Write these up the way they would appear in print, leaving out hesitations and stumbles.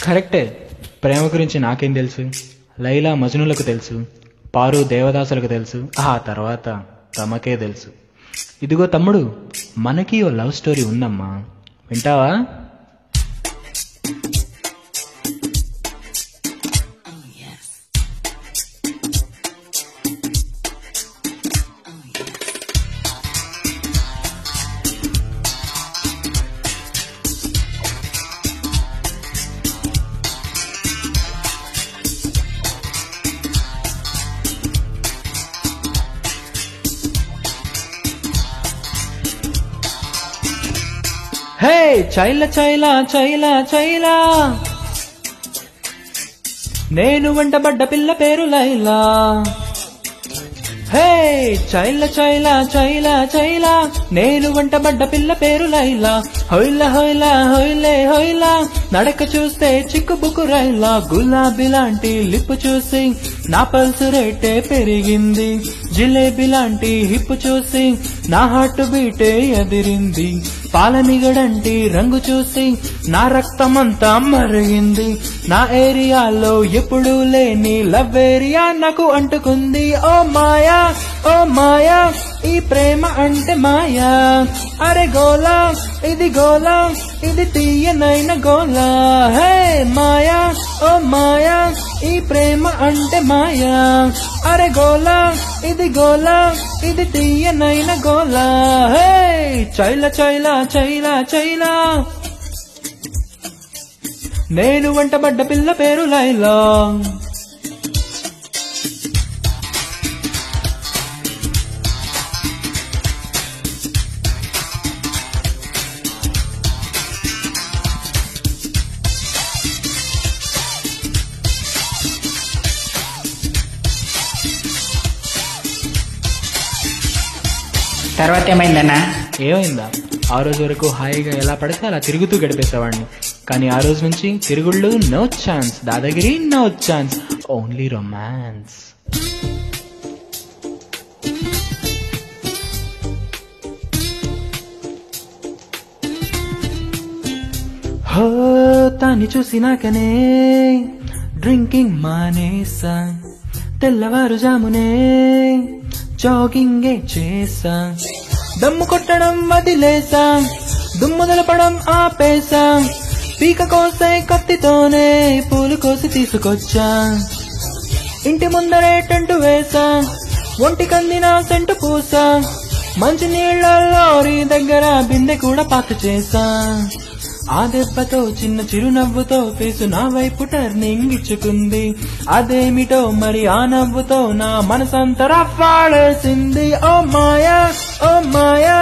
కరెక్టే. ప్రేమ గురించి నాకేం తెలుసు? లైలా మజ్నులకు తెలుసు, పారు దేవదాసులకు తెలుసు, ఆ తర్వాత తమకే తెలుసు. ఇదిగో తమ్ముడు, మనకి ఓ లవ్ స్టోరీ ఉందమ్మా, వింటావా? హే చైల చైల చైల చైల, నేను వెంటబడ్డ పిల్ల పేరు లైలా. హే చైల చైల చైల చైల, నేను వెంటబడ్డ పిల్ల పేరు లైలా. హొయిలా హొయిలా హొయిలే హొయిలా, నడక చూస్తే చిక్కుబుకు రైలా. గులాబీ లాంటి లిప్పు చూసి నా పల్సు రేటే పెరిగింది. జిలేబీ లాంటి హిప్పు చూసి నా హార్ట్ బీటే ఎదిరింది. పాలమిగడంటి రంగు చూసి నా రక్తమంతా మరిగింది. నా ఏరియాలో ఎప్పుడూ లేని లవ్ ఏరియా నాకు అంటుకుంది. ఓ మాయా ఓ మాయా, ఈ ప్రేమ అంటే మాయా. అరే గోలా ఇది గోలా, ఇది తీయనైన గోలా. హే మాయా ఓ మాయా, ఈ ప్రేమ అంటే మాయా. అరే గోలా ఇది గోలా, ఇది తీయనైన గోలా. హే చైల చైల చైల చైల, నేను వెంటబడ్డ పిల్ల పేరు లైలా. తర్వాత ఏమైందన్నా? ఏమైందా? ఆ రోజు వరకు హాయిగా ఎలా పడితే అలా తిరుగుతూ గడిపేసేవాడిని. కానీ ఆ రోజు నుంచి తిరుగుళ్ళు నో ఛాన్స్, దాదాగిరి నో ఛాన్స్, ఓన్లీ రొమాన్స్. హో తాన్ని చూసినాకనే డ్రింకింగ్ మానేసా, తెల్లవారుజామునే జాగింగే చేసా. దమ్ము కొట్టడం వదిలేసా, దుమ్ము దులపడం ఆపేసా. పీక కోసే కత్తితోనే పూలు కోసి తీసుకొచ్చా. ఇంటి ముందరే టెంటు వేసా, ఒంటి కందిన సెంటు పూసా. మంచి నీళ్ళ లారీ దగ్గర బిందె కూడా పాత చేసా. ఆ దెబ్బతో చిన్న చిరునవ్వుతో ఫేసు నా వైపు టర్నింగ్ ఇచ్చుకుంది. అదేమిటో మరి ఆ నవ్వుతో నా మనసంతరా పాడేసింది. ఓ మాయా ఓ మాయా,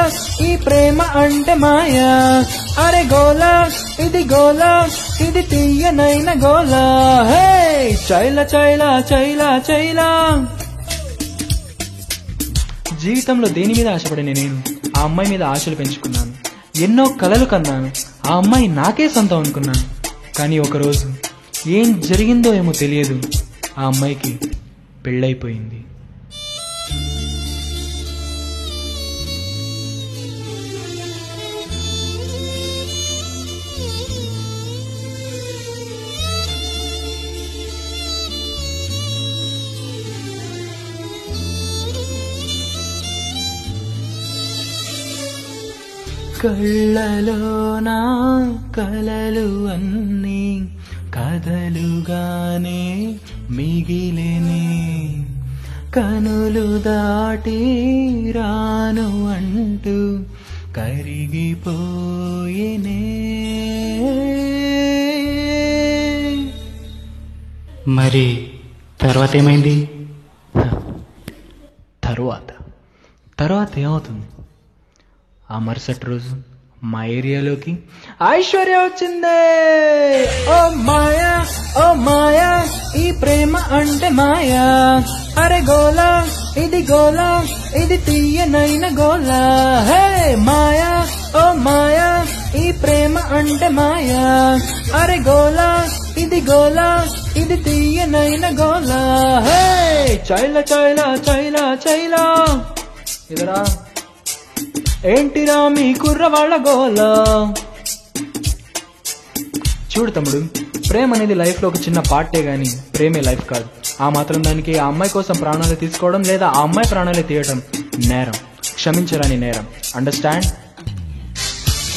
ఈ ప్రేమ అంటే మాయా. అరే గోలా ఇది గోలా, ఇది తీయనైన గోలా. హే చైల చైల చైల చైల. జీవితంలో దేని మీద ఆశపడిన నేను ఆ అమ్మాయి మీద ఆశలు పెంచుకున్నాను. ఎన్నో కలలు కన్నాను. ఆ అమ్మాయి నాకే సొంతం అనుకున్నాను. కానీ ఒకరోజు ఏం జరిగిందో ఏమో తెలియదు, ఆ అమ్మాయికి పెళ్ళైపోయింది. కళ్ళలోనా కలలు అన్నీ కథలుగానే మిగిలిని. కనులు దాటి రాను అంటూ కరిగిపోయినే. మరి తర్వాత ఏమైంది? తర్వాత ఏమవుతుంది? ఆ మరుసటి రోజు మా ఏరియాలోకి ఐశ్వర్య వచ్చిందే. ఓ మాయా ఓ మాయా, ఈ ప్రేమ అంటే మాయా. అరే గోలా ఇది గోలా, ఇది తీయనైన గోలా. హే మాయా ఓ మాయా, ఈ ప్రేమ అంటే మాయా. అరే గోలా ఇది గోలా, ఇది తీయనైన గోలా. హే చైల చైల చైల చైల. ఇదరా ఏంటిరా మీ కుర్రవాళ్ళ గోల? చూడు తమ్ముడు, ప్రేమ అనేది లైఫ్ లో ఒక చిన్న పార్టే గాని ప్రేమే లైఫ్ కాదు. ఆ మాత్రం దానికి ఆ అమ్మాయి కోసం ప్రాణాలు తీసుకోవడం లేదా ఆ అమ్మాయి ప్రాణాలు తీయడం నేరం, క్షమించరాని నేరం. అండర్స్టాండ్?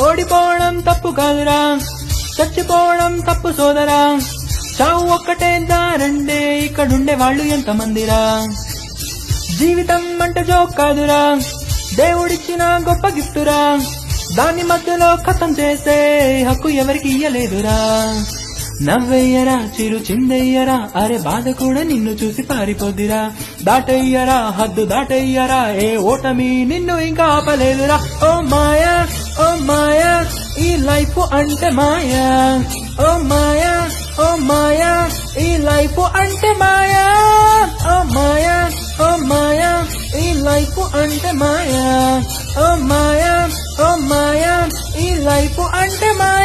ఓడిపోవడం తప్పు కాదురా, చచ్చిపోవడం తప్పు సోదరా. చావు ఒక్కటే దారండే, ఇక్కడుండే వాళ్ళు ఎంతమందిరా. జీవితం అంటే జోక్ కాదురా, దేవుడిచ్చిన గొప్ప గిఫ్టురా. దాన్ని మధ్యలో ఖతం చేసే హక్కు ఎవరికి ఇయ్యలేదురా. నవ్వెయ్యరా, చిరు చిందెయ్యరా, అరే బాధ కూడా నిన్ను చూసి పారిపోద్దిరా. దాటెయ్యరా, హద్దు దాటెయ్యరా, ఏ ఓటమి నిన్ను ఇంకా ఆపలేదురా. ఓ మాయా, ఓ మాయా, ఈ లైఫ్ అంటే మాయా. ఓ మాయా, ఓ మాయా, ఈ లైఫ్ అంటే మాయా. ఓ మాయా, ఓ మాయా, ఈ లైఫ్ అంటే మాయా. ఓ మాయా, ఓ మాయా, ఈ లైఫ్ అంటే మాయా.